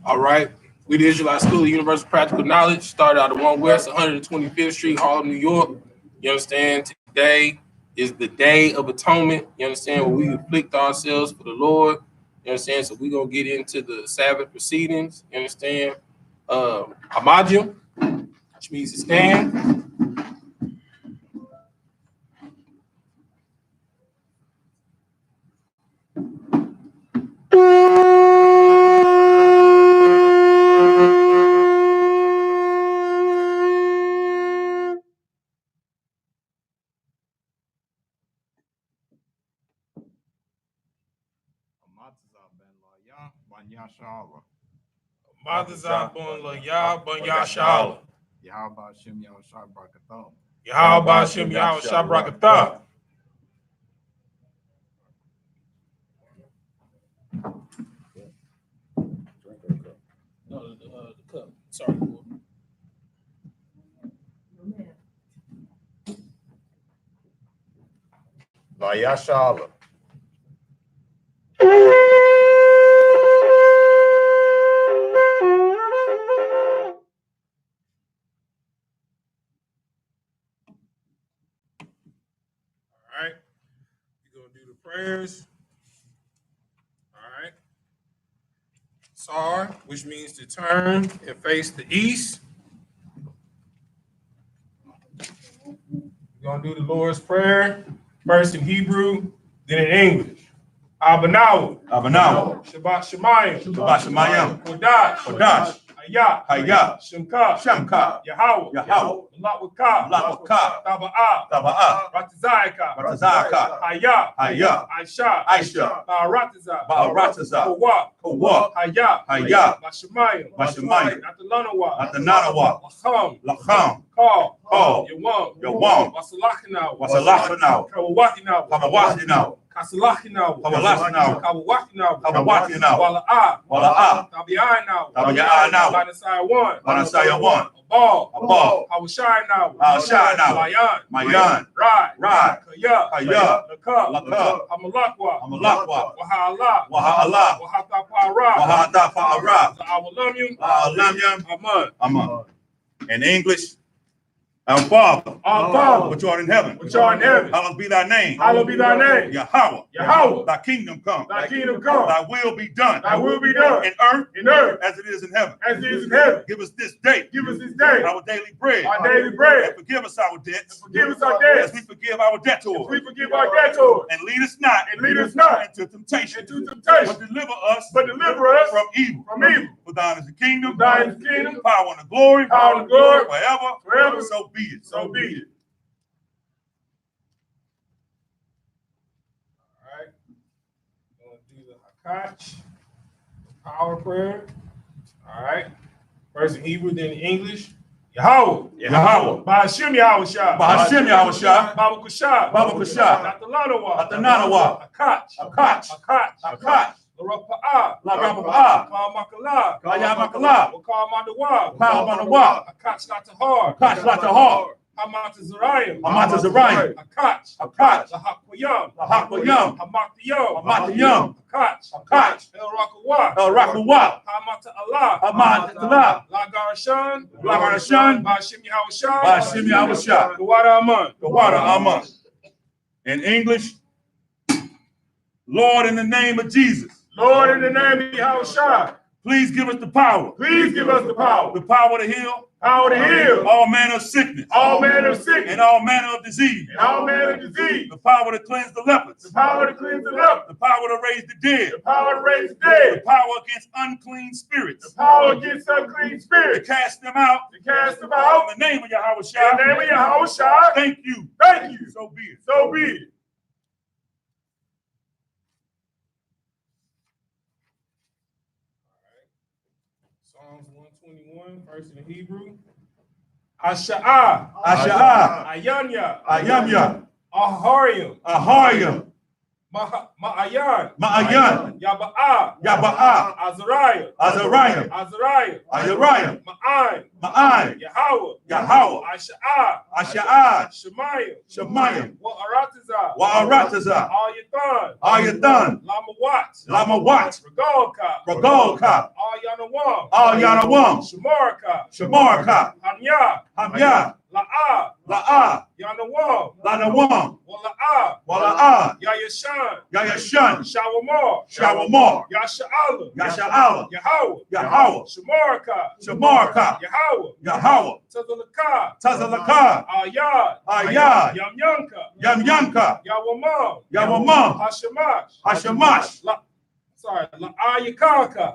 All right. We the Israelite School of Universal Practical Knowledge. Started out at 1 West 125th Street, Harlem, New York. You understand? Today is the Day of Atonement. You understand? Where we afflict ourselves for the Lord. You understand? So we're going to get into the Sabbath proceedings. You understand? Amadim, which means to stand. Madazah bon la Yah bon Yah Shalom. Yahweh Shem Yahweh Shabrakatah. Yahweh Shem Yahweh Shabrakatah. No, the cup. Sorry. Vayah Shalom. All right. We're going to do the prayers. All right. Sar, which means to turn and face the east. We're going to do the Lord's Prayer, first in Hebrew, then in English. Abanawa. Shabbat Shemayim. Shabbat Shemayim. Kodash. Hayah. Shemka. Yahweh. Malak Wakah. Taba'ah. Ratazayaka. Hayah. Aisha. Ba'arataza. Kawak. Hayah. Mashemayim. Atananawa. Lacham. Call. Yawam. Wasalachanaw. Kawawatinaw. Kasalachinaw. Kawawatinaw. Wala'ah. Tabi'aynaw. Banasaya 1. Abal. Hawashaynaw. Mayan. Rai. Kaya. Lakab. Hamalakwa. Waha'Allah. Wahatafa'ara. Awalamyam. Aman. In English, our Father, which art in heaven, hallowed be thy name. Yahweh, thy kingdom come. Thy will be done. In earth as it is in heaven. Give us this day our daily bread. And forgive us our debts. As we forgive our debtors. And lead us not into temptation. But deliver us from evil. For thine is the kingdom, power and the glory, forever. So be it. All right. Going to do the Hakach, power prayer. All right. First in Hebrew, then in English. Yahweh. Ba'ashem Yahweh Shah. Baba Kushah. Atananawa. Hakach. Larapa'ah. Ka'yamakala. Ka'amadawa. Hakach Latahar. Hamata Zerayim. Hakach. Lahakbayam. Hamatiyam. Hakach. El Rakawa. Hamata Allah. Lagarashan. Ba'ashem Yahweh Shah. Gawada Aman. In English, Lord, in the name of Jesus. Lord, in the name of Yahushua, please give us the power. The power to heal. All manner of sickness. And all manner of disease. The power to cleanse the lepers. The power to raise the dead. The power against unclean spirits. To cast them out. In the name of Yahushua. Thank you. So be it. Psalms 121, first in Hebrew. Asha'ah. Ayanya. Ahariam. Ma'ayan. Yaba'a. Azariah. Ma'an. Yahweh. Asha'ah. Shemayim. Wa'arataza. Ayathan, Lamawat, Regalka, Al-Yanawam, Shamarka, Hamya, La'a, Lanawam, Wala'ah, Yayashan, Shawamar, Yasha'ala, Yahweh, Shamarka, Yahweh, Tazalaka, Ayad, Yamyanka, Yawamam, Hashamash, La'ayakarka,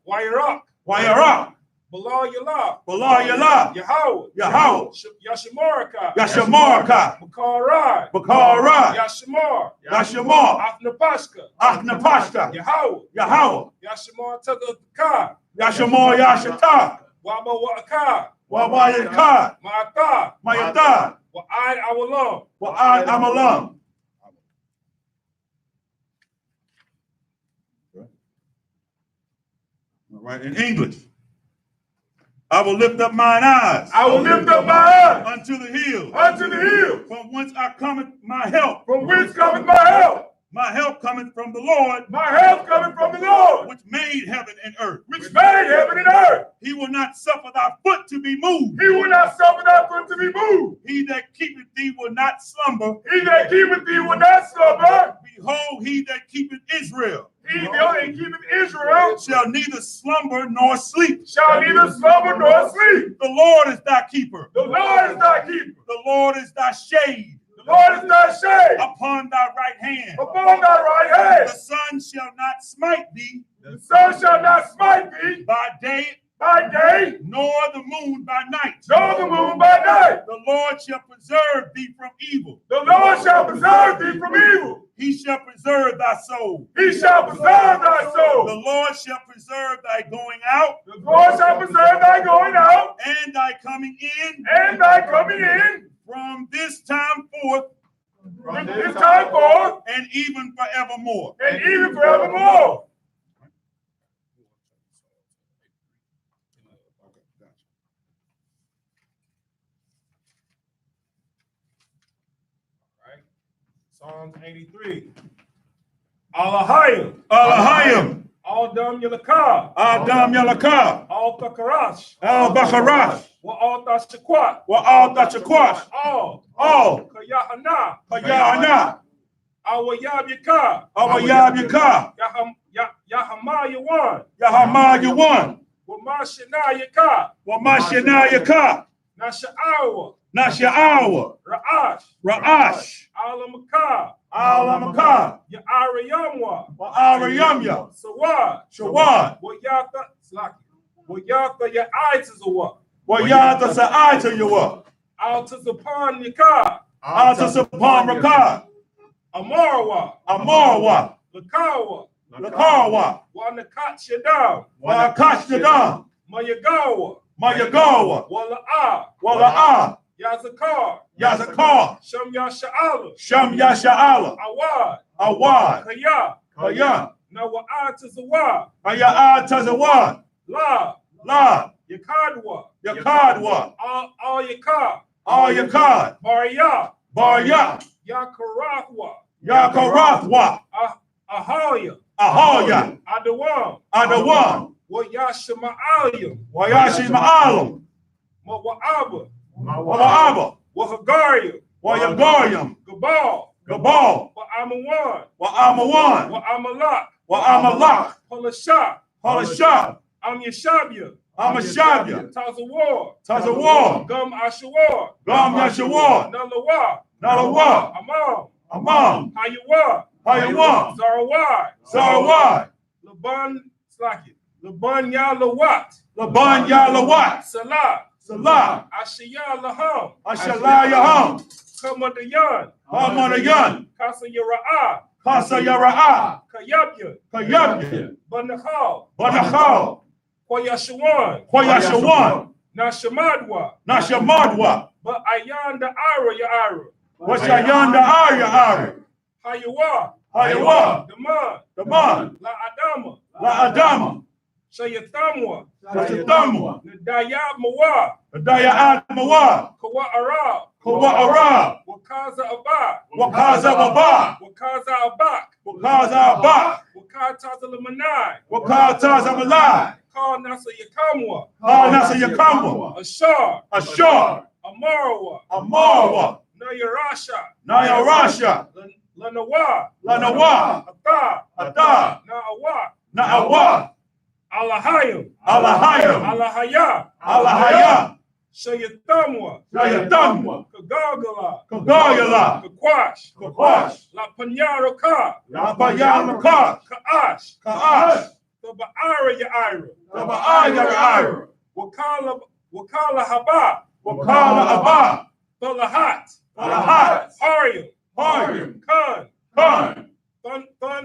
Wayaraq, Balal Yahweh, Yashamarka, Bakara, Yashamar, Achnapashka, Yahweh, Yashamar Yashata, Wabayaka, Mayata, Wa'ad Amalam. All right, in English. I will lift up mine eyes. I will lift up my eyes unto the hill. Unto the hill. From whence cometh my help. From whence cometh my help? My help cometh from the Lord. My help cometh from the Lord. Which made heaven and earth. Which made heaven and earth. He will not suffer thy foot to be moved. He will not suffer thy foot to be moved. He that keepeth thee will not slumber. He that keepeth thee will not slumber. Behold, he that keepeth Israel. He that keepeth Israel shall neither slumber nor sleep. Shall neither slumber nor sleep. The Lord is thy keeper. The Lord is thy keeper. The Lord is thy shade. The Lord is thy shade. Upon thy right hand. Upon thy right hand. The sun shall not smite thee. The sun shall not smite thee. By day. Nor the moon by night. Nor the moon by night. The Lord shall preserve thee from evil. The Lord shall preserve thee from evil. He shall preserve thy soul. He shall preserve thy soul. The Lord shall preserve thy going out. The Lord shall preserve thy going out. And thy coming in. And thy coming in. From this time forth. From this time forth. And even forevermore. And even forevermore. Psalms 83. Alahayim. Aldam Yalaka. Al-Bakarash. Wa'al Tashakwash. All. Kayahanna. Awayabika. Yahama Wamashinayaka. Nasha'awa. Ra'ash. Alamaka. Arayamya. Shawad. Wayatha Ya'aitazawa. Wayatha Sa'aitayawa. Altazapan Yaka. Altazapan Raka. Amarwa. Lakawa. Wanakat Shadam. Mayagawa. Wala'ah. Yazakar. Sham Yasha'ala. Awad. Kaya. Nawa'atazawa. Aya'atazawa. La. Yakadwa. All Yakad. Barya. Yakarathwa. Ahaya. Adawam. Wayashima'alim. Mawa'aba. Wayagarium. Gabal. Wa'amawan. Wa'amalak. Halashah. Amashabya. Tazawar. Gum Ashawar. Nalawa. Amam. Hayawam. Zarawai. Laban Yalawat. Salah. Ashayaham. Kamadayan. Kasa Yara'a. Kayabya. Banachal. Koyashawan. Nashamadwa. But ayanda ara. Washayanda Ara. Hayawa. Daman. La Adama. La Adama. Shayatamwa, Shayatamwa, Nadayab Mawa, Adaya Mawa, Kawa Arab, Kawa Arab, Wakaza Abak, Wakaza Baba, Wakaza Abak, Wakaza Abak, Wakataza Lamanai, Wakataza Malai, Kal Nasa Yakamwa, Nasa Yakamwa, Ashar, Ashar, Amarawa, Amarwa, Nayarasha, Nayarasha, Lanawa, Lanawa, Ata, Ada, Naawa, Naawa, Alahayim, Alahayim, Alahaya, Alahaya, Shayatamwa, Shayatamwa, Kagagala, Kagayala, Kakwash, Kakwash, La Panyara Ka, Labayamaka, Kaash, Kaash, Taba'ara Yaira, Tabaaya, Wakala Haba, Wakala Abba, Balahat, Alahat, Haryam, Haryam, Khan, Khan, Thun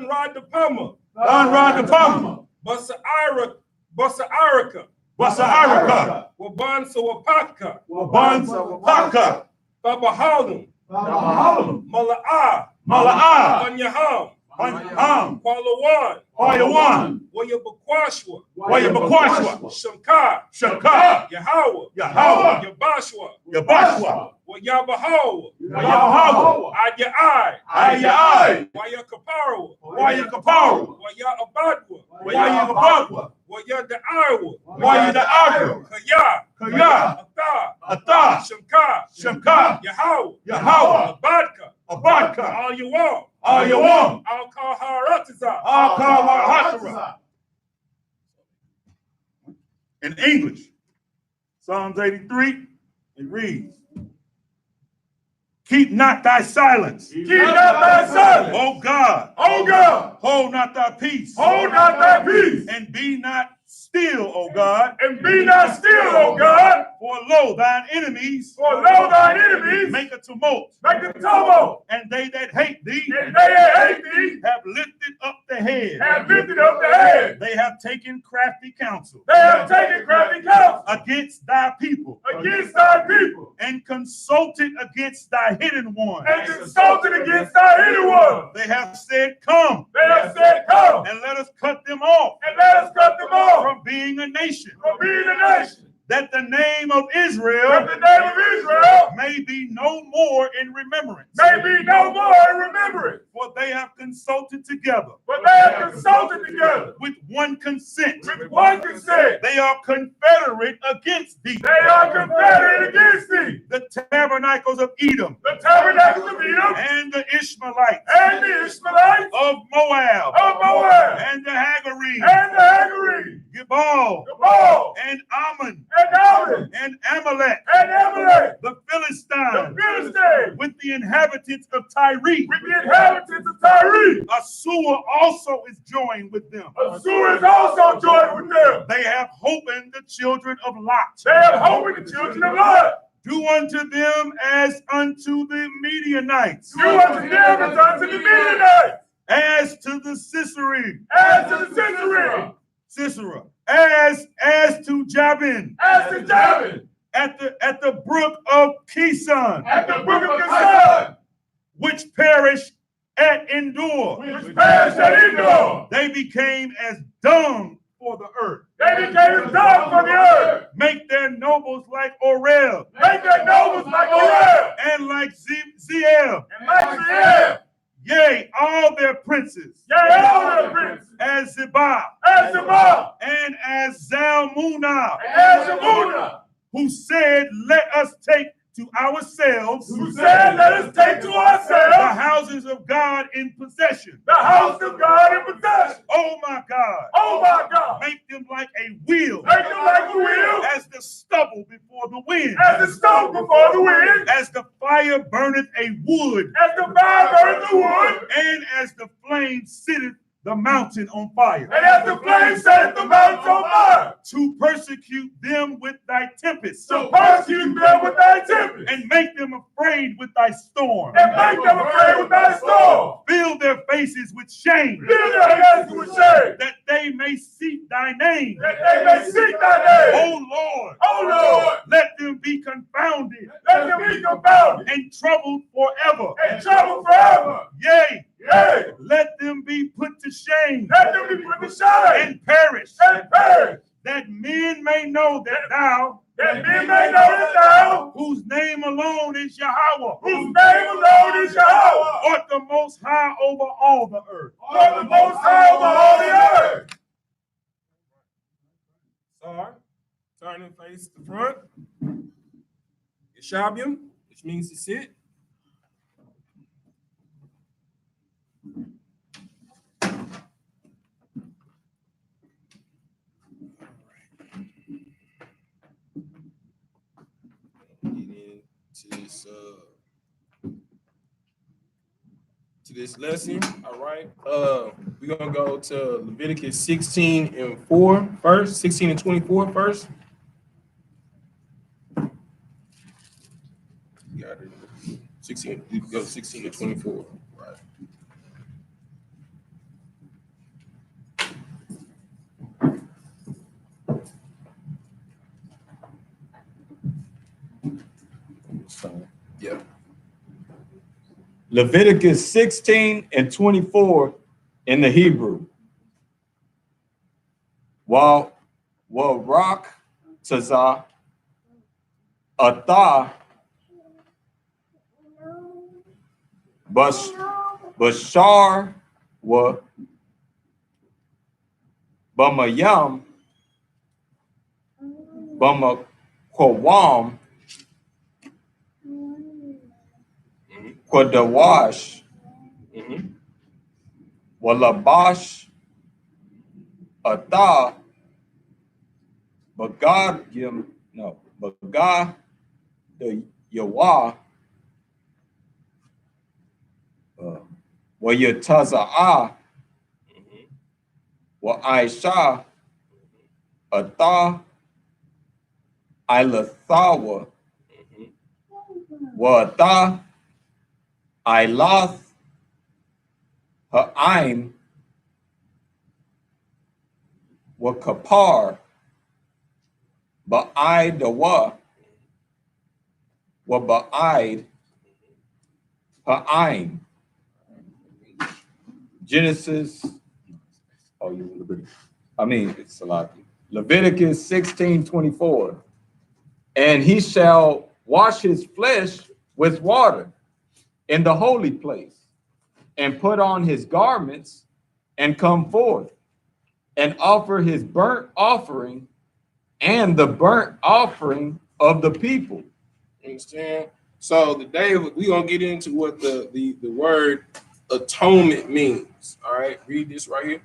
Radapama, Radapama, Basa'araka, Wasaaraka, Wabansa Wapaka, Wabansa Wapaka, Babahalim, Babahalam, Mala'ah, Mala'ah, Banyaham, Banyaham, Kwalawan, Hayawan, Wayabakwashwa, Wayabakwashwa, Shamka, Shaka, Yahweh, Yahweh, Yabashwa, Yabashwa, Wayabahawa, Yahawa, Adyai, Ayai, Wayakaparawa, Wayakaparu, Wayabadwa, Wayabagwa, Wayada'arwa, Wayada'aru, Kaya, Kaya, Ata, Ata, Shamka, Shamka, Yahweh, Yahweh, Abadka, Abadka, Al Yawam, Ayawam, Al Kaharatiza, Akawahatra. In English, Psalms 83, it reads, keep not thy silence. Keep not thy silence, O God, O God, hold not thy peace. hold not thy peace, And be not still, O God. and be not still, O God, For lo, thine enemies for lo thine enemies make a tumult, make a tumult, and they that hate thee and they that hate thee have lifted up the head. have lifted up the head. They have taken crafty counsel They have taken crafty counsel against thy people, against thy people, and consulted against thy hidden one. and consulted against thy hidden one. They have said, come, They have said, come, and let us cut them off and let us cut them off from being a nation, from being a nation, that the name of Israel that the name of Israel may be no more in remembrance. may be no more in remembrance. For they have consulted together But they have consulted together with one consent. with one consent. They are confederate against thee. They are confederate against thee. The tabernacles of Edom The tabernacles of Edom and the Ishmaelites and the Ishmaelites of Moab of Moab and the Hagarene, and the Hagarene, Gebal Gabal and Ammon and Ammon and Amalek, and Amalek, the the Philistines, Philistines, with the inhabitants of Tyre. with the inhabitants of Tyre. Assur also is joined with them. Assur is also joined with them. They have holpen the children of Lot. They have hope in the children of Lot. Do unto them as unto the Midianites, Do unto them as unto the Midianites, as to the Sisera, as to the Sisera, as to Jabin, as to Jabin, at the brook of Kison, at the brook of Kison, which perished at Endor. which perished at Endor. They became as dung for the earth. They became as dung for the earth. Make their nobles like Orel, Make their nobles like Orel, and like Zeel, and like Zeel. yea, all their princes, Yea, all their princes, as Zebah, as Zebah, and as Zalmunna, and as Shamunah, who said, let us take to ourselves who said, let us take to the ourselves houses of God in possession. the house of God in possession. Oh my God, Oh my God. make them like a wheel, Make them like a wheel, as the stubble before the wind, as the stone before the wind, as the fire burneth a wood, as the fire burns the wood, and as the flame sitteth the mountain on fire, and as the flame setteth the mountains on fire, to persecute them with thy tempests, to persecute them with thy tempest, and make them afraid with thy storm, and make them afraid with thy storm. fill their faces with shame, Fill their heads with shame, that they may seek thy name. that they may seek thy name. O Lord, O Lord, let them be confounded let them be confounded and troubled forever. and troubled forever. Yea, Yeah. Let them be put to shame. Let them be put to shame. And perish. And perish. That men may know that thou. That men may know that thou. Whose name alone is Yahweh. Whose name alone is Yahweh. Art the most high over all the earth. Art the most high over all the earth. Sorry. Turn and face the front. Yeshabium, which means to sit. To this lesson, all right. We're gonna go to Leviticus 16 and 4 first, 16 and 24 first. You got it. 16, you go 16 and 24. Right. Yeah. Leviticus 16 and 24 in the Hebrew. Wa rak tazah atah bashar wa bamayam bamakwam Kwadawash, Walabash, Atah, Bagad, Bagad, the Yawah, Wayataza'ah, Wa Aisha, Atah, Ilathawa, Wa Atah, Ilath, Ha'aim, Wa Kapar, Ba'aidawa, Wa Ba'aid, Ha'aim. Genesis, it's a lot. Leviticus 16:24. And he shall wash his flesh with water in the holy place, and put on his garments, and come forth, and offer his burnt offering and the burnt offering of the people. Understand? So today we're gonna get into what the word atonement means. All right, read this right here,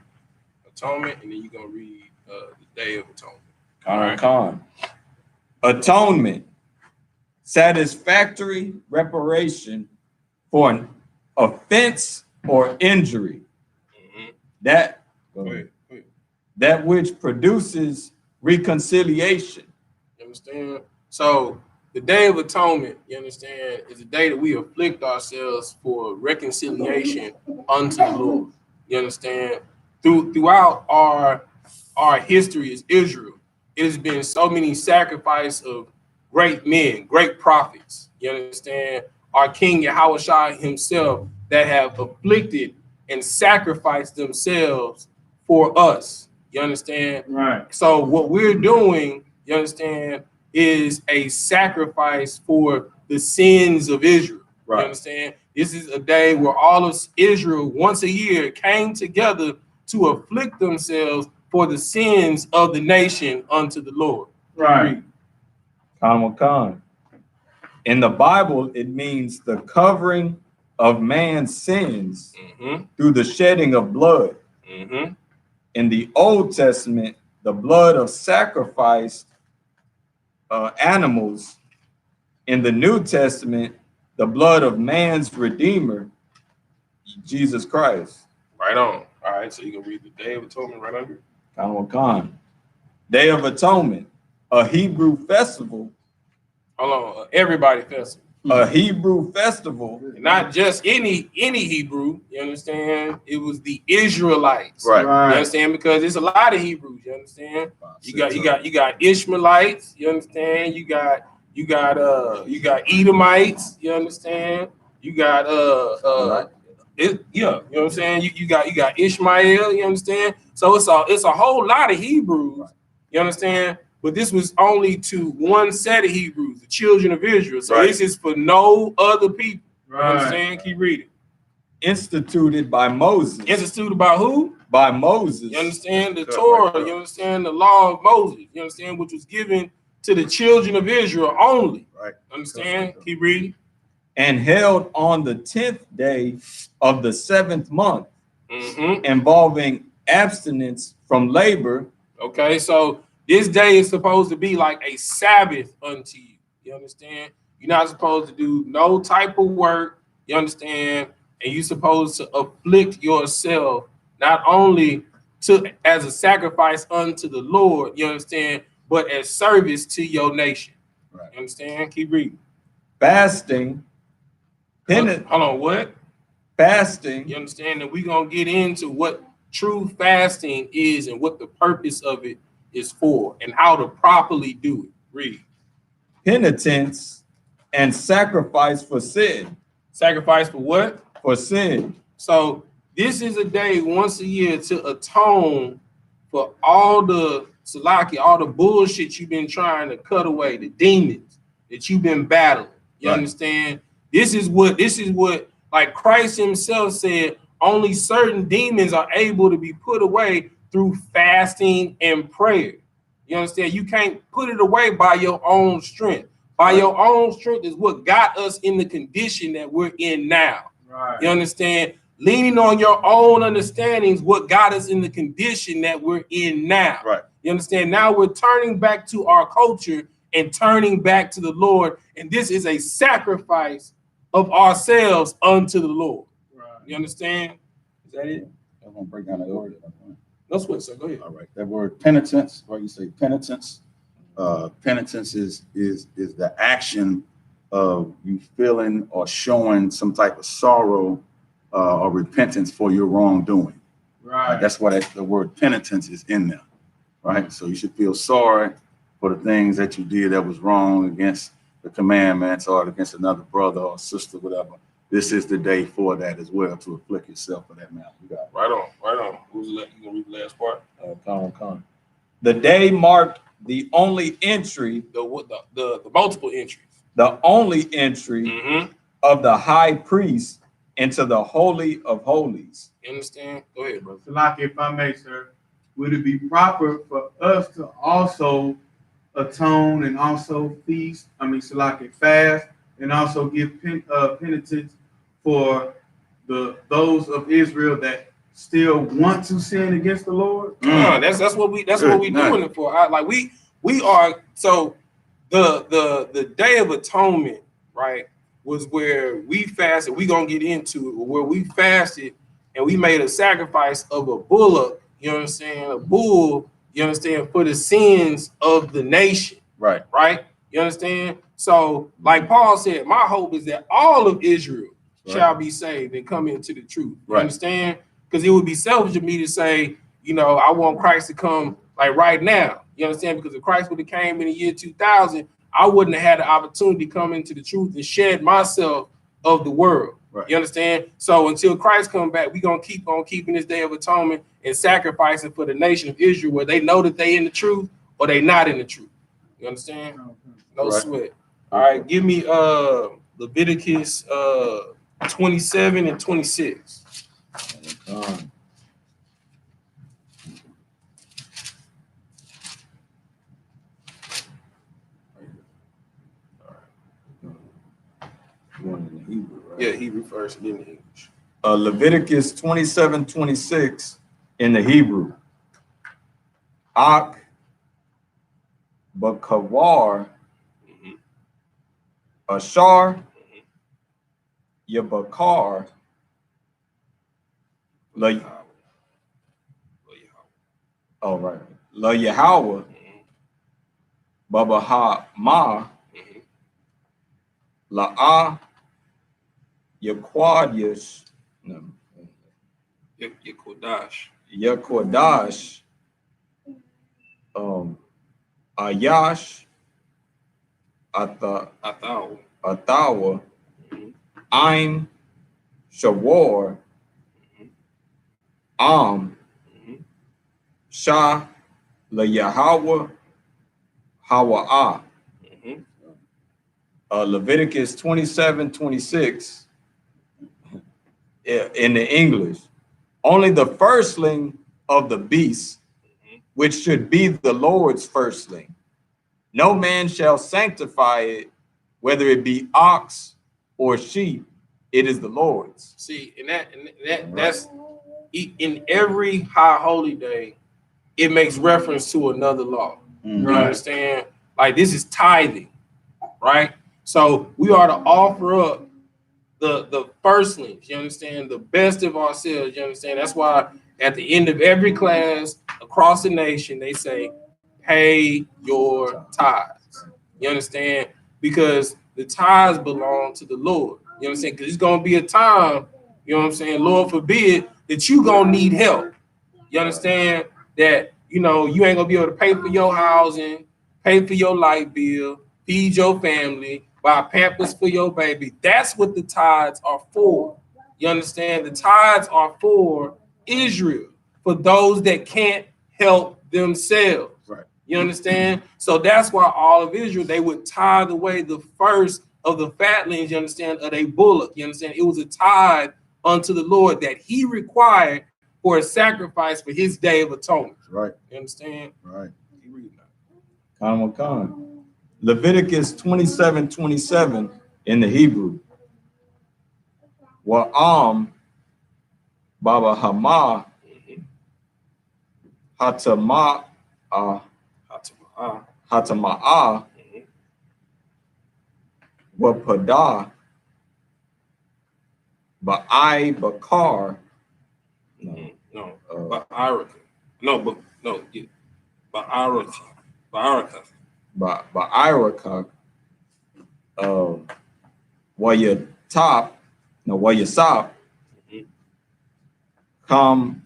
atonement, and then you're gonna read the Day of Atonement. Con. Atonement, satisfactory reparation for an offense or injury. That which produces reconciliation. You understand? So the Day of Atonement, you understand, is a day that we afflict ourselves for reconciliation unto the Lord. You understand? Throughout our history as Israel, it has been so many sacrifices of great men, great prophets. You understand? Our King Yahushua himself that have afflicted and sacrificed themselves for us. You understand? Right. So what we're doing, you understand, is a sacrifice for the sins of Israel. Right. You understand? This is a day where all of Israel once a year came together to afflict themselves for the sins of the nation unto the Lord. Right. Khan. In the Bible, it means the covering of man's sins through the shedding of blood. In the Old Testament, the blood of sacrificed animals. In the New Testament, the blood of man's Redeemer, Jesus Christ. Right on. All right, so you can read the Day of Atonement right under. Khan. Day of Atonement, a Hebrew festival. Hold on, everybody festival. A Hebrew festival. Not just any Hebrew, you understand? It was the Israelites. Right. You understand? Because there's a lot of Hebrews, you understand? You got Ishmaelites, you understand? You got Edomites, you understand? You got Yeah, you know what I'm saying? You got Ishmael, you understand? So it's a whole lot of Hebrews, you understand? But this was only to one set of Hebrews, the children of Israel. So this is for no other people. You understand? Keep reading. Instituted by Moses. Instituted by who? By Moses. You understand? The Torah, you understand? The law of Moses, you understand? Which was given to the children of Israel only. Right. Understand? Keep reading. And held on the 10th day of the 7th month, involving abstinence from labor. Okay, so this day is supposed to be like a Sabbath unto you. You understand? You're not supposed to do no type of work. You understand? And you're supposed to afflict yourself not only as a sacrifice unto the Lord, you understand, but as service to your nation. Right. You understand? Keep reading. Fasting. Hold on, what? Fasting. You understand that we're gonna get into what true fasting is and what the purpose of it is for and how to properly do it. Read. Penitence and sacrifice for sin. Sacrifice for what? For sin. So this is a day once a year to atone for all the salaki, all the bullshit you've been trying to cut away, the demons that you've been battling. You understand? This is what like Christ himself said, only certain demons are able to be put away through fasting and prayer. You understand? You can't put it away by your own strength. By your own strength is what got us in the condition that we're in now. Right. You understand? Leaning on your own understandings, what got us in the condition that we're in now. Right. You understand? Now we're turning back to our culture and turning back to the Lord. And this is a sacrifice of ourselves unto the Lord. Right. You understand? Is that it? I'm gonna break down that word. No sweat, sir. Go ahead. All right. That word penitence, or you say penitence. Penitence is the action of you feeling or showing some type of sorrow or repentance for your wrongdoing. Right. That's why the word penitence is in there. Right. So you should feel sorry for the things that you did that was wrong against the commandments or against another brother or sister, whatever. This is the day for that as well, to afflict yourself for that matter. You got it. Right on, right on. Who's you gonna read the last part? Con. The day marked the only entry, the multiple entries. The only entry of the high priest into the Holy of Holies. You understand? Go ahead, brother. Salaki, if I may, sir, would it be proper for us to also atone and also feast? I mean, Salaki, fast and also give penitence for those of Israel that still want to sin against the Lord? That's what we doing it for. We are so the Day of Atonement, right, was where we fasted. We gonna get into it, where we fasted and we made a sacrifice of a bullock, you know what I'm saying, a bull, you understand, for the sins of the nation. Right. Right? You understand? So, like Paul said, my hope is that all of Israel shall be saved and come into the truth. You understand? Because it would be selfish of me to say, you know, I want Christ to come like right now. You understand? Because if Christ would have came in the year 2000, I wouldn't have had the opportunity to come into the truth and shed myself of the world. Right. You understand? So until Christ come back, we're going to keep on keeping this Day of Atonement and sacrificing for the nation of Israel, where they know that they in the truth or they not in the truth. You understand? No sweat. All right, give me Leviticus 27 and 26. Hebrew, right? Yeah, Hebrew first, then the English. Leviticus 27:26 in the Hebrew. I.S.U.P.K, Ashar, Yabakar, all right, La Yahweh, Babaha Ma, La Yaquadish, Yakodash, Ayash, Athawa, Aim, Shawar, Shah La Yahweh Hawa'ah. Leviticus 27:26 in the English. Only the firstling of the beast, which should be the Lord's firstling. No man shall sanctify it, whether it be ox or sheep, it is the Lord's. See, that's in every high holy day, it makes reference to another law. You understand? Like this is tithing, right? So we are to offer up the firstlings, you understand, the best of ourselves, you understand. That's why at the end of every class across the nation, they say, pay your tithes. You understand? Because the tithes belong to the Lord. You understand? Because it's gonna be a time, you know what I'm saying, Lord forbid, that you gonna need help. You understand that, you know, you ain't gonna be able to pay for your housing, pay for your light bill, feed your family, buy Pampers for your baby. That's what the tithes are for. You understand? The tithes are for Israel, for those that can't help themselves. Right. You understand? So that's why all of Israel, they would tithe away the first of the fatlings, you understand, of a bullock. You understand? It was a tithe unto the Lord that he required for a sacrifice for his day of atonement. Right. You understand? Right. You read that. Leviticus 27:27 in the Hebrew. Wa'am Baba Hama Hatama'ah Wapada Ba'ai Bakar. Ba'araka. Ba'araka. Ba'iraka. Wayasap. Kam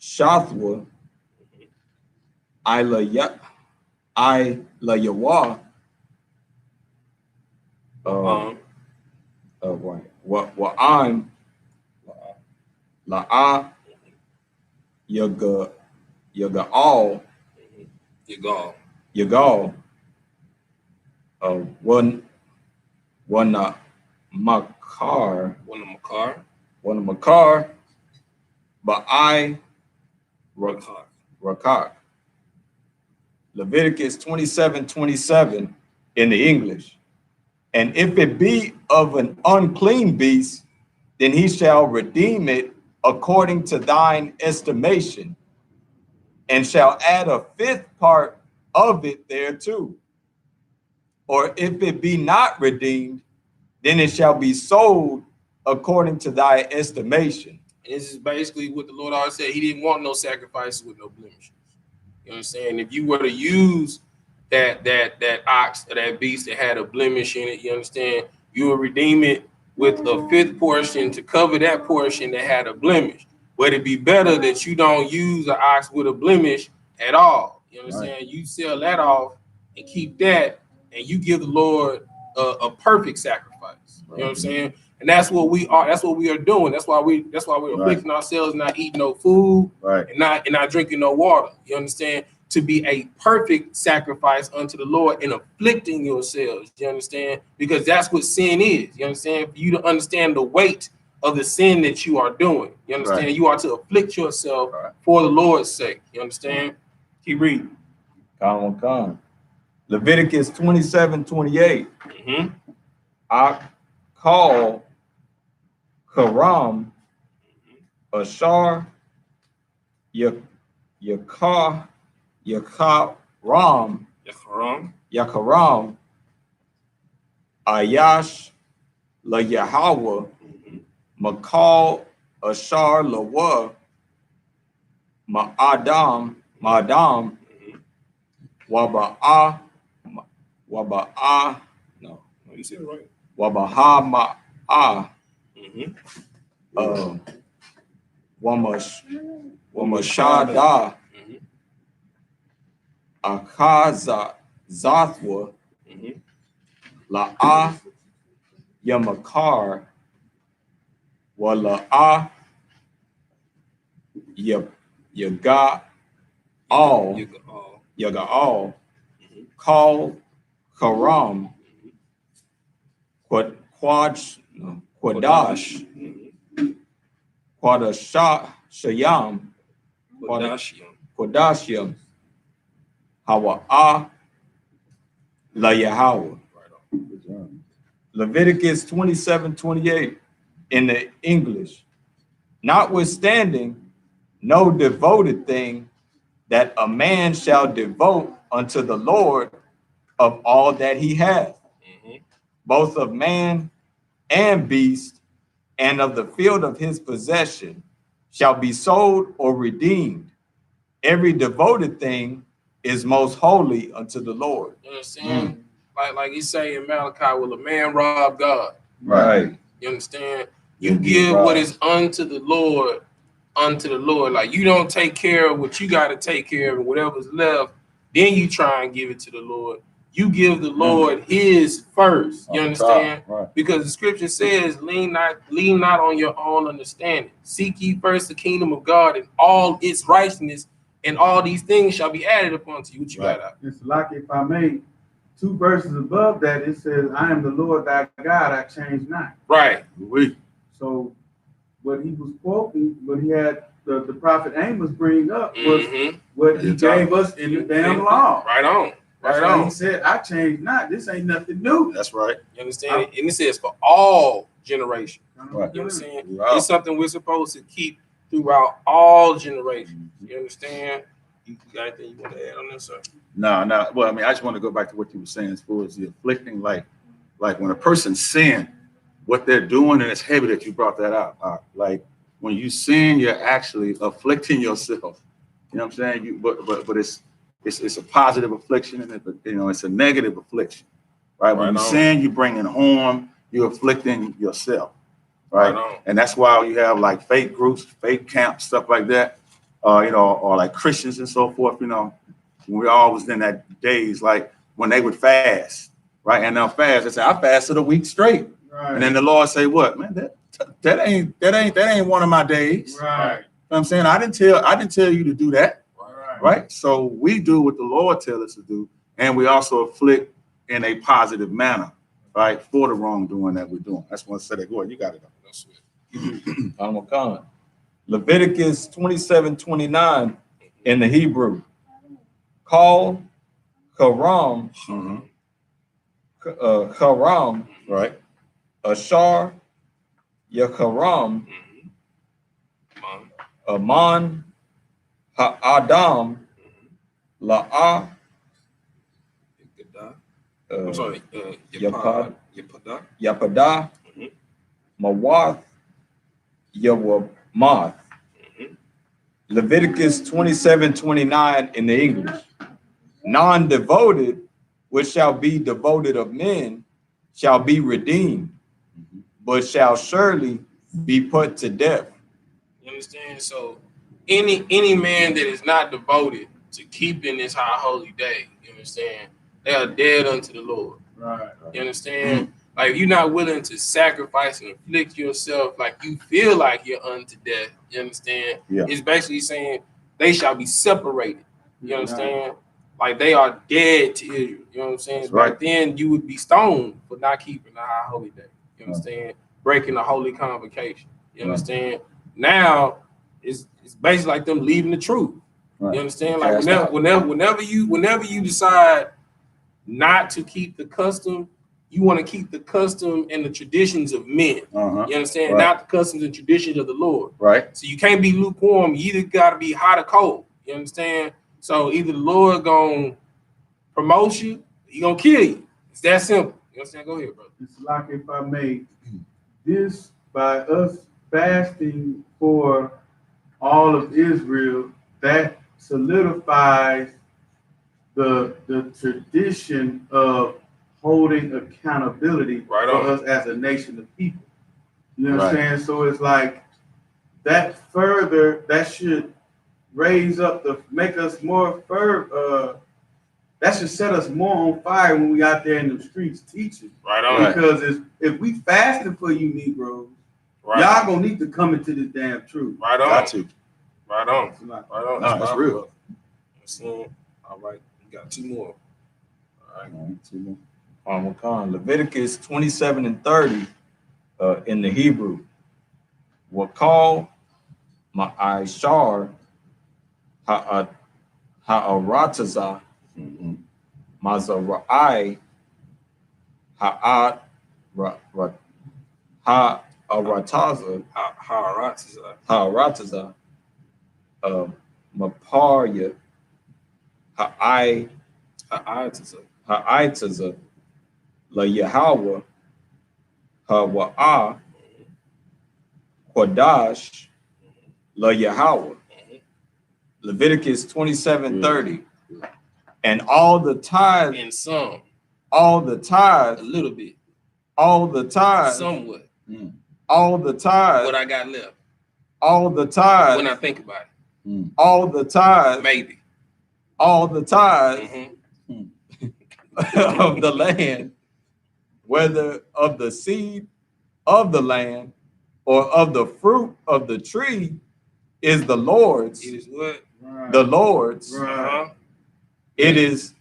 Shathwa. Ila Yawa. Wa'am La'a Yagal one Makar Ba'ai Rakak. Leviticus 27:27 in the English. And if it be of an unclean beast, then he shall redeem it according to thine estimation, and shall add a fifth part of it thereto. Or if it be not redeemed, then it shall be sold according to thy estimation. And this is basically what the Lord always said. He didn't want no sacrifices with no blemishes. You know what I'm saying? If you were to use that ox or that beast that had a blemish in it, you understand, you will redeem it with a fifth portion to cover that portion that had a blemish. But it'd be better that you don't use an ox with a blemish at all. You understand? Right. You sell that off and keep that, and you give the Lord a perfect sacrifice. Right. You know what I'm saying? And that's what we are. That's what we are doing. That's why we're afflicting ourselves, not eating no food, right, and not drinking no water. You understand? To be a perfect sacrifice unto the Lord and afflicting yourselves. You understand? Because that's what sin is. You understand? For you to understand the weight of the sin that you are doing. You understand? Right. You are to afflict yourself for the Lord's sake. You understand? Keep reading. Leviticus 27:28. I call Karam Ashar Yakaram Ayash La Yahweh Makal Ashar Lawa Ma'adam Waba'a no, you said it right. Wabaha Ma'a Wamashada Akaza Zathwa La'a Yamakar Wala'a Yaga all, call Karam, Quadash, Shayam, Quadashim, Hawa La Yahweh. Leviticus 27:28 in the English. Notwithstanding, no devoted thing that a man shall devote unto the Lord of all that he hath, both of man and beast, and of the field of his possession, shall be sold or redeemed. Every devoted thing is most holy unto the Lord. You understand? Like he say in Malachi, will a man rob God? Right. You understand? You give what is unto the Lord, unto the Lord. Like you don't take care of what you got to take care of, and whatever's left, then you try and give it to the Lord. You give the Lord his first. You understand? Right. Because the scripture says, lean not on your own understanding. Seek ye first the kingdom of God and all its righteousness, and all these things shall be added upon to you. What you got out? It's like, if I may, 2 verses above that, it says, I am the Lord thy God, I change not. Right. So what he was quoting, what he had the prophet Amos bring up was what he gave us in the damn law. Right on. That's why he said, I change not. This ain't nothing new. That's right. You understand? And it says for all generations. Right. You understand? Wow. It's something we're supposed to keep throughout all generations. You understand? You got anything you want to add on this, sir? No. Well, I mean, I just want to go back to what you were saying as far as the afflicting, like when a person sin, what they're doing, and it's heavy that you brought that out. Like when you sin, you're actually afflicting yourself. You know what I'm saying? But it's a positive affliction, and it's a negative affliction, right? When you sin, you bring in harm, you're afflicting yourself, right? And that's why you have like fake groups, fake camps, stuff like that, or like Christians and so forth. We all was in that days, like when they would fast, right? And they'll fast. They say, I fasted a week straight, right. And then the Lord say, what, man? That ain't one of my days, right? You know what I'm saying, I didn't tell you to do that. Right. So we do what the Lord tells us to do, and we also afflict in a positive manner, right, for the wrongdoing that we're doing. That's what I said. Go ahead, you got it. I'm Leviticus 27:29 in the Hebrew. Call Karam, Karam, right? Ashar, Yakaram, Aman, Ha'adam, La'ah, I'm sorry, Yapada, Mawath, Yawamath. Leviticus 27:29 in the English. Non-devoted, which shall be devoted of men, shall be redeemed, but shall surely be put to death. You understand? So any man that is not devoted to keeping this high holy day, you understand, they are dead unto the Lord. Right. You understand? Like if you're not willing to sacrifice and afflict yourself like you feel like you're unto death, you understand? Yeah. It's basically saying they shall be separated. You understand? Like they are dead to Israel. You know what I'm saying? That's right. Back then you would be stoned for not keeping the high holy day. You understand? Breaking the holy convocation. You understand? Now it's basically like them leaving the truth. Right. You understand? Like whenever you decide not to keep the custom, you want to keep the custom and the traditions of men. You understand? Right. Not the customs and traditions of the Lord. Right. So you can't be lukewarm. You either got to be hot or cold. You understand? So either the Lord gonna promote you, he gonna kill you. It's that simple. You understand? Go ahead, brother. It's like, if I may, this, by us fasting for all of Israel, that solidifies the tradition of holding accountability for us as a nation of people. You know what I'm saying? So it's like that should raise up make us more that should set us more on fire when we out there in the streets teaching. Right on. Because if we fasting for you Negroes, y'all gonna need to come into this damn truth. Right on. Got to. Right on. Right on. Nah, that's real. You know what I'm saying? All right. We got 2 more. All right. 2 more. Leviticus 27 and 30 in the Hebrew. Wakal ma'ashar ha'arataza mazarai ha'at ha'arataza ha'arataza maparya ha'itaza la Yahweh ha'wa'ah Kodash la Yahweh. Leviticus 27:30. And all the tithes, And some, all the tithes, a little bit, all the tithes, somewhat, all the tithes, what I got left, all the tithes, when I think about it, all the tithes, maybe, all the tithes Mhm. of the land, whether of the seed of the land or of the fruit of the tree, is the Lord's. It is what? The Lord's. Uh-huh. It is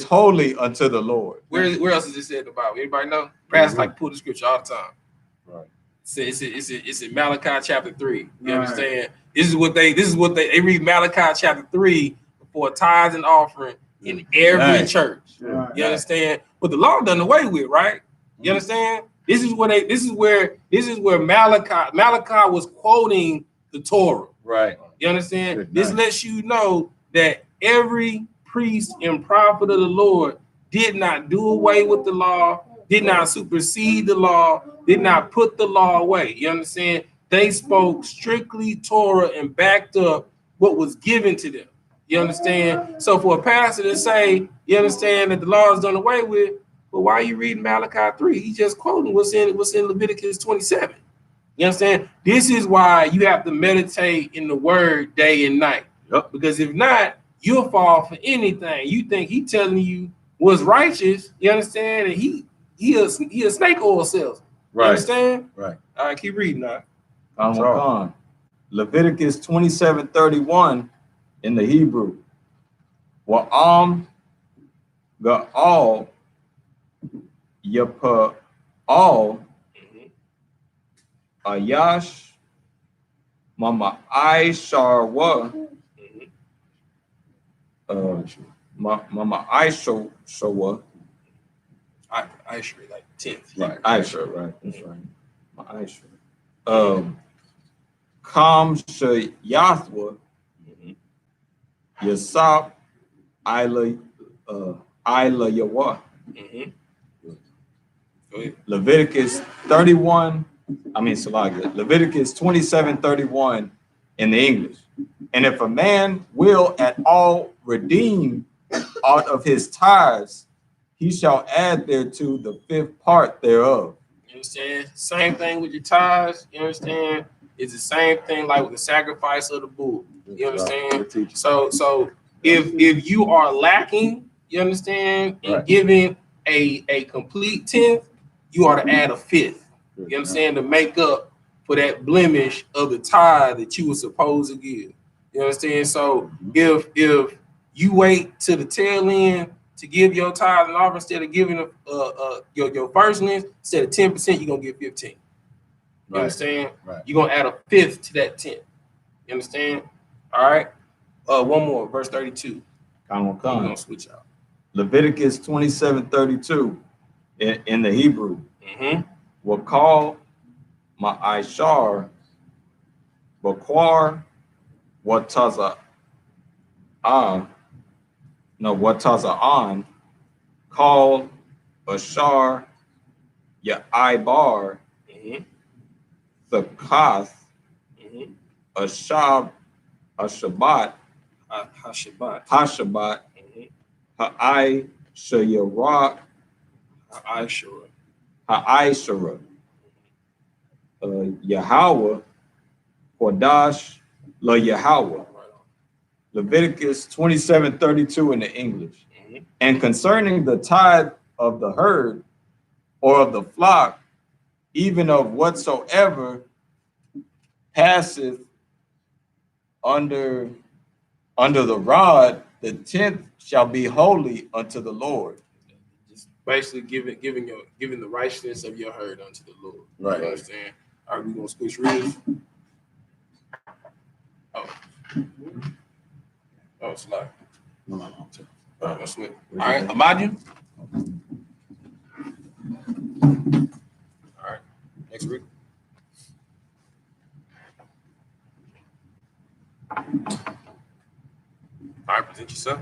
holy unto the Lord. Where else is it said about? Anybody know? Pastors like pull the scripture all the time. Right. It's in Malachi chapter 3. You understand? This is what they read Malachi chapter 3 before tithes and offering in every church. You understand? But the law done away with, right? You understand? This is where Malachi was quoting the Torah. Right. You understand? This lets you know that every priest and prophet of the Lord did not do away with the law, did not supersede the law, did not put the law away. You understand? They spoke strictly Torah and backed up what was given to them. You understand? So for a pastor to say, you understand that the law is done away with, but why are you reading Malachi 3? He's just quoting what's in Leviticus 27. You understand? This is why you have to meditate in the word day and night. Yep. Because if not, you'll fall for anything. You think he telling you what's righteous, you understand? And he a snake oil salesman. Right. You understand? Right. All right, keep reading now. Leviticus 27:31 in the Hebrew. Wa'am ga'al yapa all ayash mama I.S.U.P.K mama I.S.U.P.K I sure like 10th. right I.S.U.P.K right that's right my I.S.U.P.K Kam Yathwa Yasap Ila Yawa. Leviticus 31, Leviticus 27:31 in the English. And if a man will at all redeem out of his tithes, he shall add thereto the 5th part thereof. You understand? Same thing with your tithes. You understand? It's the same thing like with the sacrifice of the bull. You understand? So if you are lacking, you understand, in giving a complete 10th, you are to add a 5th. You understand? To make up for that blemish of the tithe that you were supposed to give. You understand? So if you wait to the tail end to give your tithe and offering, instead of giving your firstlings, instead of 10%, you're gonna give 15. You understand? Right. You're gonna add a 5th to that 10. You understand? All right. One more, verse 32. We're gonna switch out. Leviticus 27:32 in the Hebrew. Will call my Ishar Bakwar Wataza on call Ashar Ya'ibar Thakath Hashabat Ha'ai Shayarak Ha'ishara Yahweh Kodash La Yahweh. Leviticus 27:32 in the English. And concerning the tithe of the herd or of the flock, even of whatsoever passeth under the rod, the 10th shall be holy unto the Lord. Just basically giving the righteousness of your herd unto the Lord. Right. You understand? All right, we're gonna switch readers. Oh, it's like. All right, Imagine. All right, next read. All right, present yourself.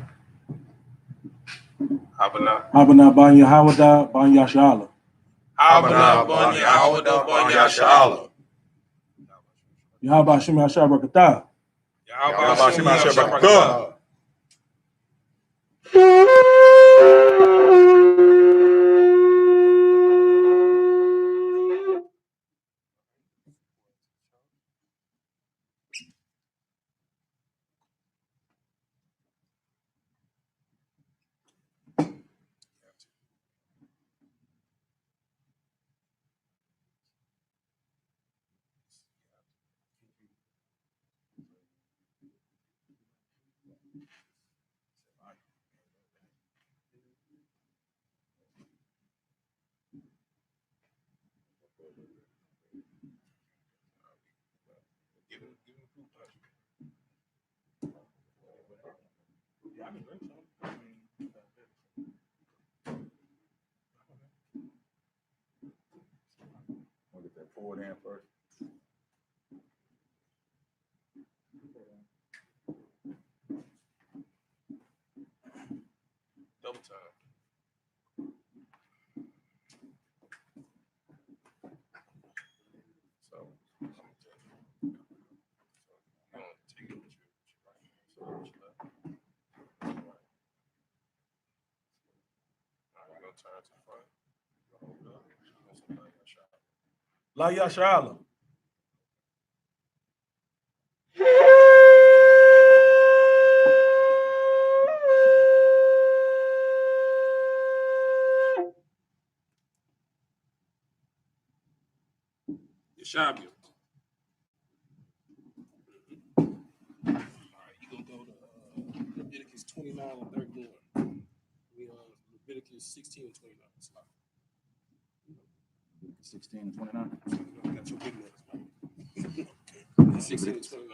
Habana ban Yahawada ban Yashala. Habana ban Yahawada ban Yashala. Yahaba Shim Yashar Bakata. Yahaba Shim Yashar Bakata. I'll get that forward hand first. Double time. So, take it with your right hand. So, with your left. All right, we're gonna turn to the front. Hold up. La Yashala. Yashabia. All right, you're gonna go to Leviticus 29 and 31. We Leviticus 16 and 29. 16 and 29. You got your big notes. 16 and 29.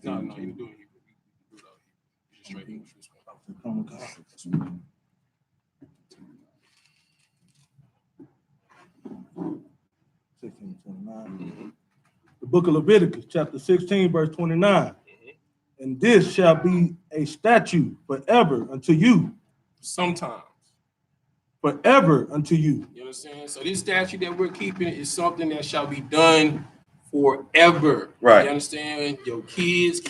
No, you do it here. You do it out here. You just straight English. 16:29. The book of Leviticus, chapter 16, verse 29. And this shall be a statute forever unto you. Sometimes. Forever unto you. You understand? So this statute that we're keeping is something that shall be done forever. Right. You understand? Your kids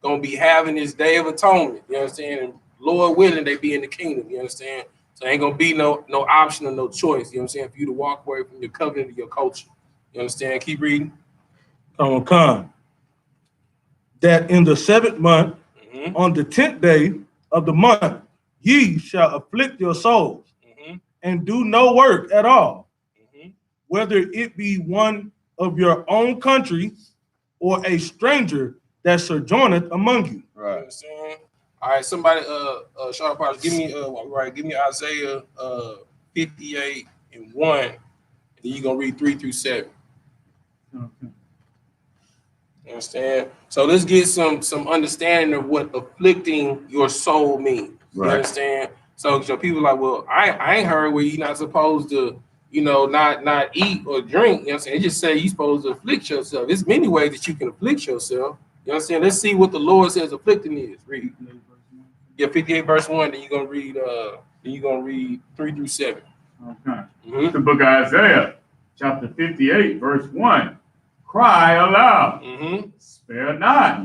gonna be having this day of atonement. You understand? And Lord willing, they be in the kingdom. You understand? So ain't gonna be no option or no choice. You know what I'm saying? For you to walk away from your covenant of your culture. You understand? Keep reading. Come. That in the 7th month, on the 10th day of the month, ye shall afflict your souls and do no work at all, whether it be one of your own country or a stranger that sojourneth among you. Right. You understand? All right, somebody, Sharp Powers, give me Isaiah 58 and 1, and then you're gonna read 3 through 7. Okay. You understand? So let's get some understanding of what afflicting your soul means. Right. You understand? So people are like, well, I ain't heard where you're not supposed to, not eat or drink. You know what I'm saying? It just say you're supposed to afflict yourself. There's many ways that you can afflict yourself. You understand? Let's see what the Lord says afflicting is. Read. Yeah, 58 verse 1. Then you're gonna read 3 through 7. Okay. The book of Isaiah, chapter 58, verse 1. Cry aloud, spare not,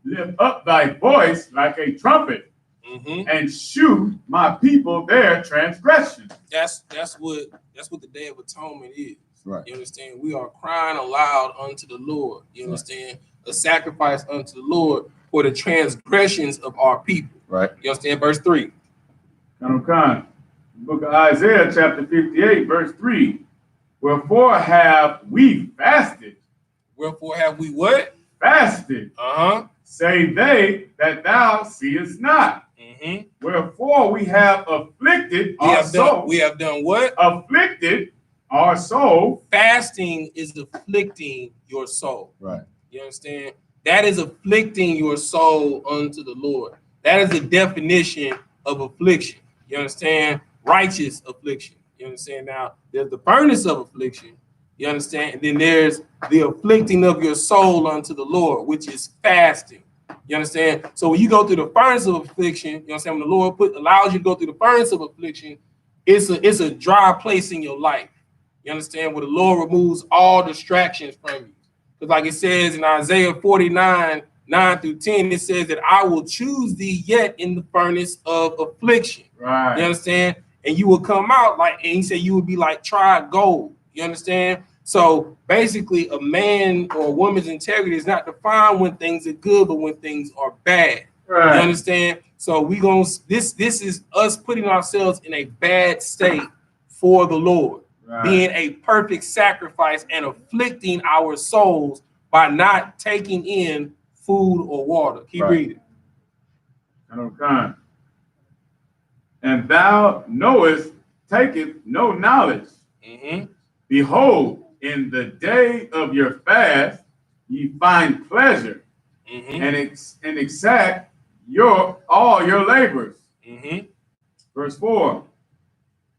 lift up thy voice like a trumpet, and shew my people their transgression. That's what the Day of Atonement is. Right. You understand? We are crying aloud unto the Lord. You understand? A sacrifice unto the Lord for the transgressions of our people. Right. You understand? Verse 3. Okay. The book of Isaiah, chapter 58, verse 3. Wherefore have we fasted Wherefore have we what? Fasted. Say they that thou seest not. Wherefore we have afflicted our soul. We have done what? Afflicted our soul. Fasting is afflicting your soul. Right. You understand? That is afflicting your soul unto the Lord. That is the definition of affliction. You understand? Righteous affliction. You understand? Now, there's the furnace of affliction. You understand? And then there's the afflicting of your soul unto the Lord, which is fasting. You understand? So when you go through the furnace of affliction, you understand, when the Lord allows you to go through the furnace of affliction, it's a dry place in your life. You understand? Where the Lord removes all distractions from you. Because like it says in Isaiah 49, 9 through 10, it says that I will choose thee yet in the furnace of affliction. Right. You understand? And you will come out like, and he said you will be like tried gold. You understand? So basically, a man or a woman's integrity is not defined when things are good, but when things are bad. Right. You understand? So this is us putting ourselves in a bad state for the Lord, Right. being a perfect sacrifice and afflicting our souls by not taking in food or water. Keep reading. And thou knowest, taketh no knowledge. Behold, in the day of your fast, ye find pleasure, and exact all your labors. Verse 4.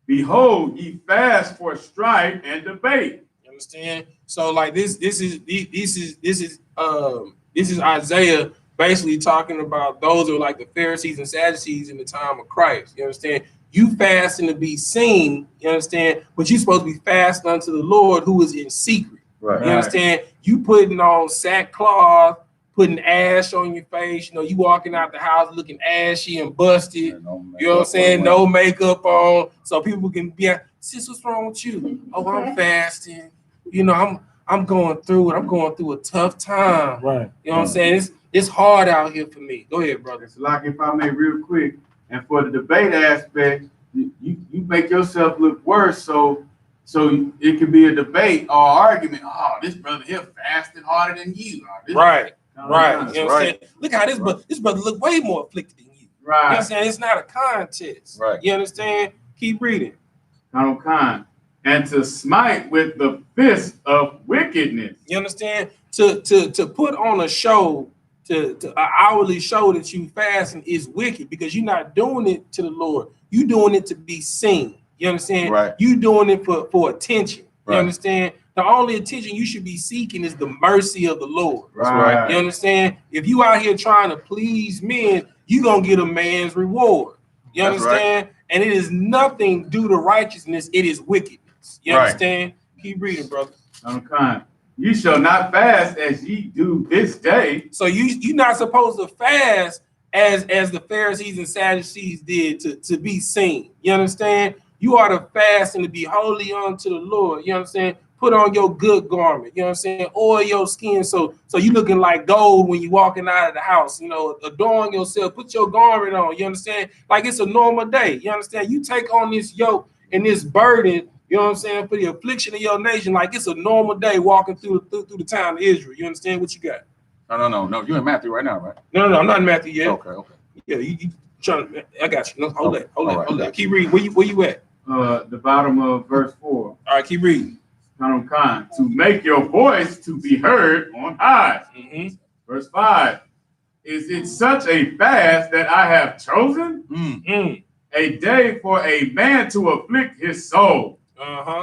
Behold, ye fast for strife and debate. You understand? So like this is Isaiah basically talking about those who are like the Pharisees and Sadducees in the time of Christ. You understand? You fasting to be seen, you understand, but you're supposed to be fasting unto the Lord who is in secret. Right. You understand? You putting on sackcloth, putting ash on your face, you know, you walking out the house looking ashy and busted, you know what I'm saying? No makeup on, so people can be like, sis, what's wrong with you? Oh, I'm fasting. You know, I'm going through it. I'm going through a tough time. Right. You know what I'm saying? It's hard out here for me. Go ahead, brother. It's like, if I may real quick, and for the debate aspect, you make yourself look worse, so it could be a debate or argument. Oh, this brother here fasting harder than you. Right. You know what I'm saying? Look how this brother look way more afflicted than you. Right. You know what I'm saying? It's not a contest. Right. You understand? Keep reading. And to smite with the fist of wickedness. You understand? To put on a show, to an hourly show that you fasting is wicked, because you're not doing it to the Lord. You're doing it to be seen. You understand? Right. You doing it for attention. Right. You understand? The only attention you should be seeking is the mercy of the Lord. Right. You understand? If you out here trying to please men, you're going to get a man's reward. You understand? Right. And it is nothing due to righteousness. It is wickedness. You understand? Keep reading, brother. You shall not fast as ye do this day. So you're not supposed to fast as the Pharisees and Sadducees did to be seen. You understand? You are to fast and to be holy unto the Lord. You understand? Put on your good garment. You know what I'm saying? Oil your skin so you looking like gold when you walking out of the house. You know, adorn yourself. Put your garment on. You understand? Like it's a normal day. You understand? You take on this yoke and this burden. You know what I'm saying? For the affliction of your nation, like it's a normal day walking through the town of Israel. You understand what you got? No. You're in Matthew right now, right? No, I'm not in Matthew yet. Okay. Yeah, you trying to, I got you. No, hold that. Keep reading. Where you at? The bottom of verse 4. All right, keep reading. To make your voice to be heard on high. Verse 5. Is it such a fast that I have chosen? A day for a man to afflict his soul.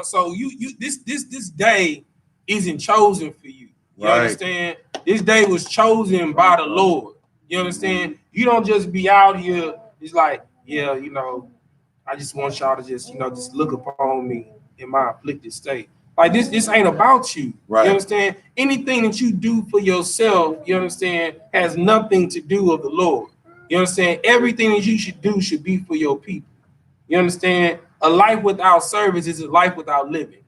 So this day isn't chosen for you. You understand? This day was chosen by the Lord. You understand? You don't just be out here. It's like, yeah, you know, I just want y'all to just look upon me in my afflicted state. Like this ain't about you. Right. You understand? Anything that you do for yourself, you understand, has nothing to do with the Lord. You understand? Everything that you should do should be for your people. You understand? A life without service is a life without living.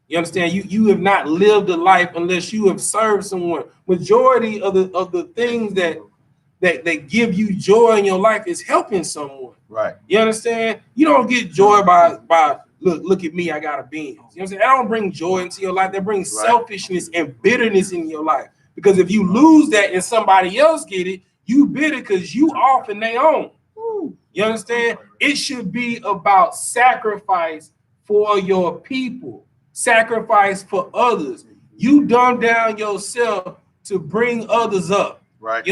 You understand? You have not lived a life unless you have served someone. Majority of the things that give you joy in your life is helping someone. Right. You understand? You don't get joy by look at me, I got a Benz. You know what I'm saying? That don't bring joy into your life. That brings selfishness and bitterness in your life. Because if you lose that and somebody else get it, you bitter because you off and they own. You understand? It should be about sacrifice for your people, sacrifice for others. You dumb down yourself to bring others up. Right.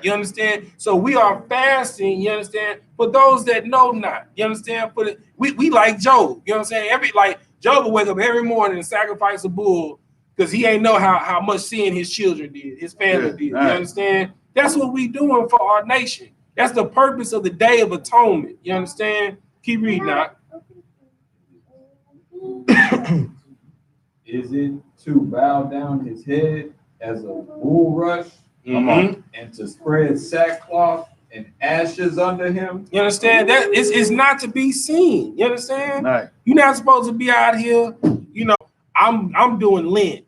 You understand? So we are fasting, you understand, for those that know not. You understand? We like Job, you know what I'm saying? Job will wake up every morning and sacrifice a bull because he ain't know how much sin his children did, his family did. You understand? That's what we doing for our nation. That's the purpose of the Day of Atonement. You understand? Keep reading now. Is it to bow down his head as a bulrush and to spread sackcloth and ashes under him? You understand? That it's not to be seen. You understand? Right. You're not supposed to be out here, you know, I'm doing Lent.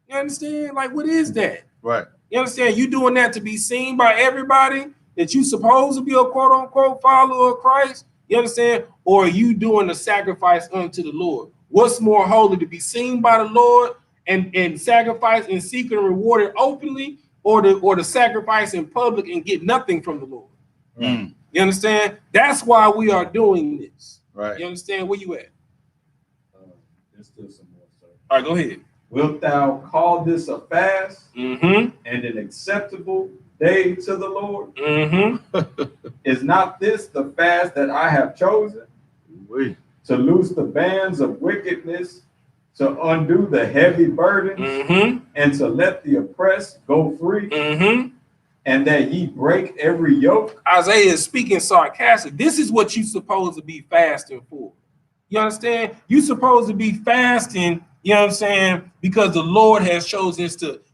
You understand? Like, what is that? Right. You understand? You doing that to be seen by everybody that you supposed to be a quote unquote follower of Christ? You understand? Or are you doing a sacrifice unto the Lord? What's more holy, to be seen by the Lord and sacrifice and seek and reward it openly, or to sacrifice in public and get nothing from the Lord? You understand? That's why we are doing this. Right. You understand? Where you at? There's still some more, sir. All right, go ahead. Wilt thou call this a fast and an acceptable day to the Lord? Is not this the fast that I have chosen? To loose the bands of wickedness, to undo the heavy burdens, and to let the oppressed go free, and that ye break every yoke. Isaiah is speaking sarcastic. This is what you're supposed to be fasting for. You understand? You're supposed to be fasting, you know what I'm saying, because the Lord has chosen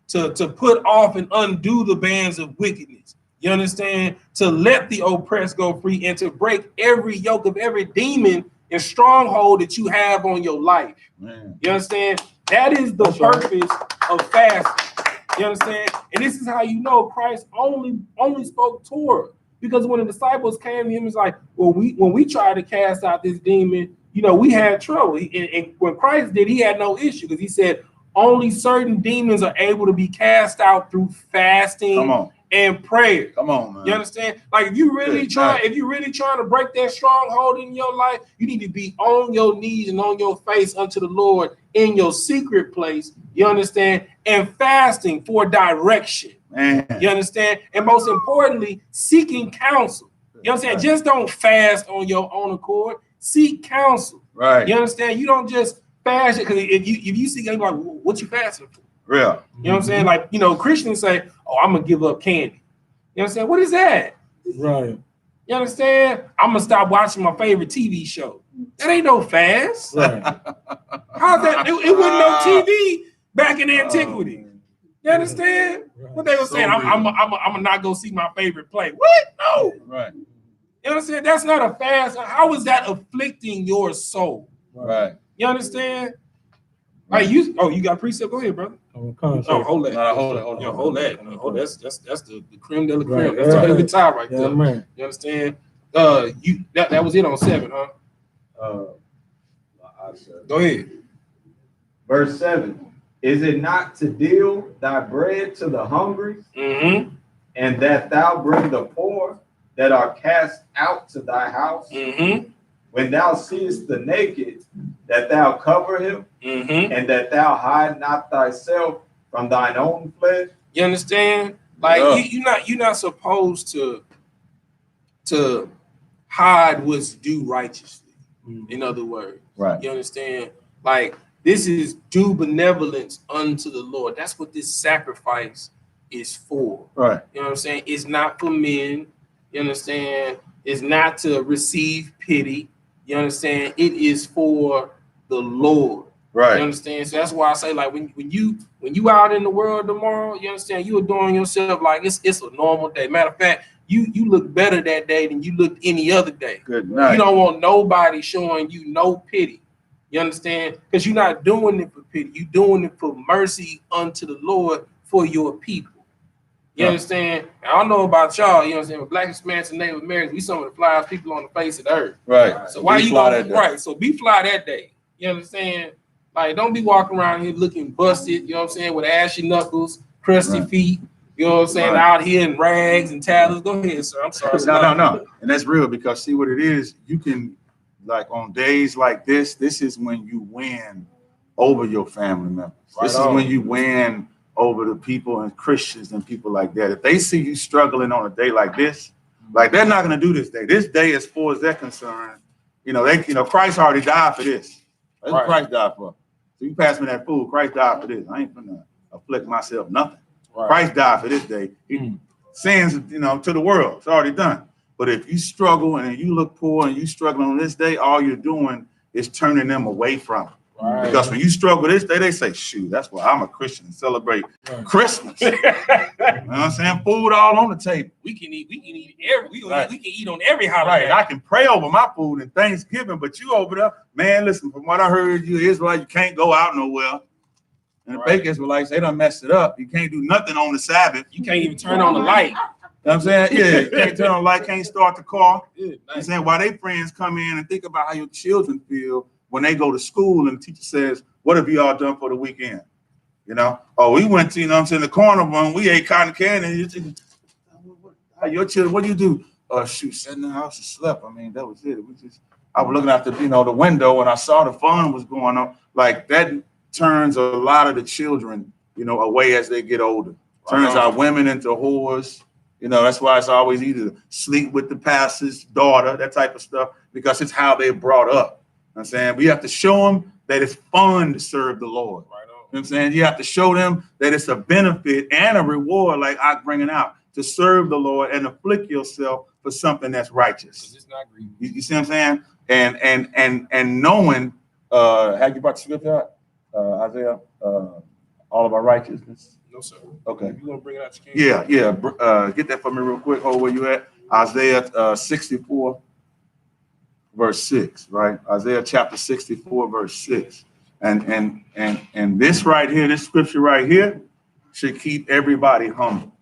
to put off and undo the bands of wickedness. You understand? To let the oppressed go free and to break every yoke of every demon and stronghold that you have on your life. You understand? That is the purpose of fasting. You understand? And this is how you know Christ only spoke Torah. Because when the disciples came to him, it's like, well, when we tried to cast out this demon, you know, we had trouble. And when Christ did, he had no issue, because he said only certain demons are able to be cast out through fasting and prayer. Come on, man. You understand? Like, if you really trying to break that stronghold in your life, you need to be on your knees and on your face unto the Lord in your secret place. You understand? And fasting for direction. Man. You understand? And most importantly, seeking counsel. You understand? Just don't fast on your own accord. Seek counsel. Right. You understand? You don't just fast because if you see, like, what you fasting for? Real. You know what I'm saying? Like, you know, Christians say, oh, I'm gonna give up candy. You know what I'm saying? What is that? Right. You understand? I'm gonna stop watching my favorite TV show. That ain't no fast. Right. How's that? It wasn't no TV back in antiquity. You understand? What they were saying? I'm gonna not go see my favorite play. What? No. Right. You understand? That's not a fast. How is that afflicting your soul? Right. You understand? Like you got precept? Go ahead, brother. Hold that. No, hold Yo, hold that. No, that's the creme de la creme. Right, That's right. the top right there. Man. You understand? That was it on 7, huh? Go ahead. Verse 7. Is it not to deal thy bread to the hungry, and that thou bring the poor that are cast out to thy house? When thou seest the naked, that thou cover him, and that thou hide not thyself from thine own flesh? You understand? Like, you're not supposed to hide what's due righteously. In other words, Right. You understand? Like, this is due benevolence unto the Lord. That's what this sacrifice is for. Right. You know what I'm saying? It's not for men. You understand? It's not to receive pity. You understand? It is for the Lord. Right. You understand? So that's why I say, like, when you out in the world tomorrow, you understand, you adorn yourself like it's a normal day. Matter of fact, you look better that day than you looked any other day. Good night. You don't want nobody showing you no pity. You understand? Because you're not doing it for pity. You're doing it for mercy unto the Lord for your people. You understand? I don't know about y'all. You know what I'm saying? With Black Hispanics and Native Americans, we some of the flyest people on the face of the earth. Right. So why Be you fly gonna that day. right? So be fly that day. You understand? Like, don't be walking around here looking busted, you know what I'm saying, with ashy knuckles, crusty feet, you know what I'm saying, out here in rags and tatters. Go ahead, sir. I'm sorry. No. And that's real, because see what it is, you can, like on days like this is when you win over your family members. This is when you win over the people and Christians and people like that. If they see you struggling on a day like this, like they're not going to do this day. This day, as far as they're concerned, Christ already died for this. That's what Christ died for. So you pass me that food, Christ died for this. I ain't gonna afflict myself nothing. Christ died for this day. He sins, to the world. It's already done. But if you struggle and you look poor and you struggling on this day, all you're doing is turning them away from it. Because when you struggle this day, they say, shoot, that's why I'm a Christian and celebrate Christmas. You know what I'm saying? Food all on the table. We can eat we can eat on every holiday. Right. I can pray over my food and Thanksgiving, but you over there, man, listen, from what I heard, you Israelite, you can't go out nowhere. And the fake Israelites, they done messed it up. You can't do nothing on the Sabbath. You can't even turn on the light. You know what I'm saying? Yeah, you can't turn on the light, can't start the car. You know what I'm saying? While they friends come in and think about how your children feel when they go to school and the teacher says, what have you all done for the weekend? Oh, we went to, the corner one, we ate cotton candy. And your children, what do you do? Shoot, sat in the house and slept. I mean, that was it. I was looking out the window and I saw the fun was going on. Like that turns a lot of the children, away as they get older. Turns our women into whores. That's why it's always either sleep with the pastor's daughter, that type of stuff, because it's how they're brought up. You know what I'm saying? We have to show them that it's fun to serve the Lord. You know what I'm saying? You have to show them that it's a benefit and a reward, like I'm bringing out, to serve the Lord and afflict yourself for something that's righteous. It's not greedy. You see what I'm saying? And knowing, have you brought the scripture out? Isaiah, all of our righteousness. No, sir. Okay. You want to bring it out? You can. Yeah. Get that for me real quick. Hold where you at. Isaiah 64, verse 6. Right. Isaiah chapter 64, verse 6. And this right here, this scripture right here, should keep everybody humble.